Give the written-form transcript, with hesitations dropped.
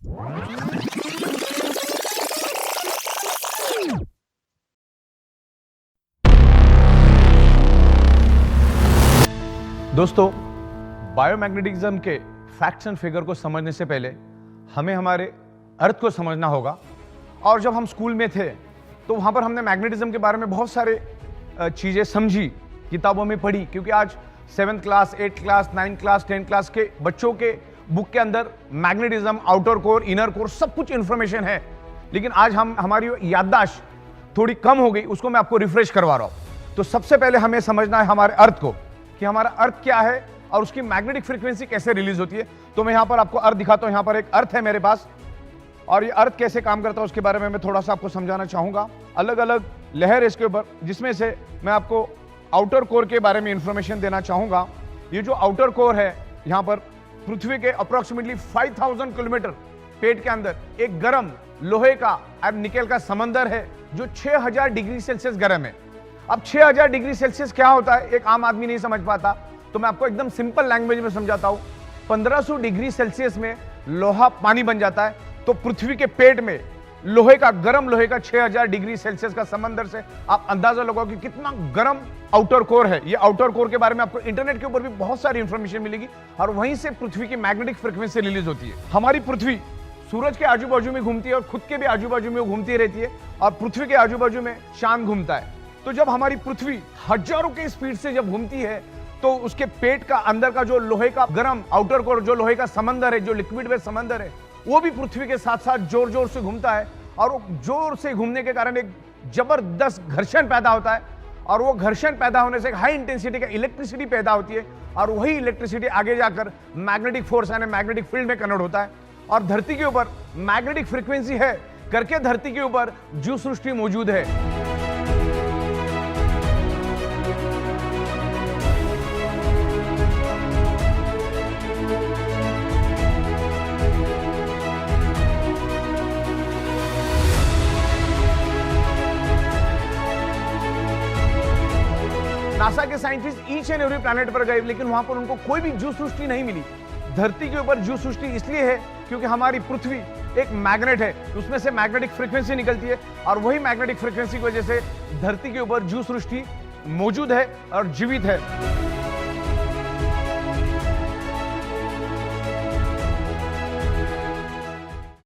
दोस्तों, बायोमैग्नेटिज्म के facts and figure को समझने से पहले हमें हमारे अर्थ को समझना होगा। और जब हम स्कूल में थे तो वहां पर हमने मैग्नेटिज्म के बारे में बहुत सारे चीजें समझी, किताबों में पढ़ी, क्योंकि आज 7th class, 8th class, 9th class, 10th class के बच्चों के बुक के अंदर magnetism, outer core, inner core, सब कुछ इंफॉर्मेशन है। लेकिन आज हमारी याददाश्त थोड़ी कम हो गई, उसको मैं आपको रिफ्रेश करवा रहा हूं। तो सबसे पहले हमें समझना है हमारे अर्थ को, कि हमारा अर्थ क्या है और उसकी मैग्नेटिक फ्रीक्वेंसी कैसे रिलीज होती है। तो मैं यहां पर आपको अर्थ दिखाता हूं। यहां पर एक अर्थ है मेरे पास, और ये अर्थ कैसे काम करता है उसके बारे में मैं थोड़ा सा आपको समझाना चाहूंगा। अलग अलग लहर इसके ऊपर, जिसमें से मैं आपको आउटर कोर के बारे में इंफॉर्मेशन देना चाहूंगा। ये जो आउटर कोर है, यहां पर पृथ्वी के अप्रोक्सीमेटली 5000 किलोमीटर पेट के अंदर एक गर्म लोहे का और निकेल का समंदर है, जो 6000 डिग्री सेल्सियस गर्म है। अब 6000 डिग्री सेल्सियस क्या होता है, एक आम आदमी नहीं समझ पाता, तो मैं आपको एकदम सिंपल लैंग्वेज में समझाता हूं। 1500 डिग्री सेल्सियस में लोहा पानी बन जाता है, तो पृथ्वी के पेट में लोहे का, गर्म लोहे का 6000 डिग्री सेल्सियस का समंदर से आप अंदाजा लगाओ कि कितना गर्म आउटर कोर है। ये आउटर कोर के बारे में आपको इंटरनेट के ऊपर भी बहुत सारी इंफॉर्मेशन मिलेगी, और वहीं से पृथ्वी की मैग्नेटिक फ्रीक्वेंसी रिलीज होती है। हमारी पृथ्वी सूरज के आजू बाजू में घूमती है और खुद के भी आजू बाजू में घूमती रहती है, और पृथ्वी के आजू बाजू में चांद घूमता है। तो जब हमारी पृथ्वी हजारों की स्पीड से जब घूमती है, तो उसके पेट का अंदर का जो लोहे का गर्म आउटर कोर, जो लोहे का समंदर है, जो लिक्विड वेज समंदर है, वो भी पृथ्वी के साथ साथ जोर जोर से घूमता है। और वो जोर से घूमने के कारण एक जबरदस्त घर्षण पैदा होता है, और वो घर्षण पैदा होने से एक हाई इंटेंसिटी का इलेक्ट्रिसिटी पैदा होती है, और वही इलेक्ट्रिसिटी आगे जाकर मैग्नेटिक फोर्स यानी मैग्नेटिक फील्ड में कन्वर्ट होता है। और धरती के ऊपर मैग्नेटिक फ्रीक्वेंसी है करके धरती के ऊपर जीव सृष्टि मौजूद है। नासा के scientist each and every planet पर गए, लेकिन वहां पर उनको कोई भी जीव सृष्टि नहीं मिली। धरती के ऊपर जीव सृष्टि इसलिए है क्योंकि हमारी पृथ्वी एक मैग्नेट है, उसमें से मैग्नेटिक फ्रीक्वेंसी निकलती है, और वही मैग्नेटिक फ्रीक्वेंसी की वजह से धरती के ऊपर जीव सृष्टि मौजूद है और जीवित है।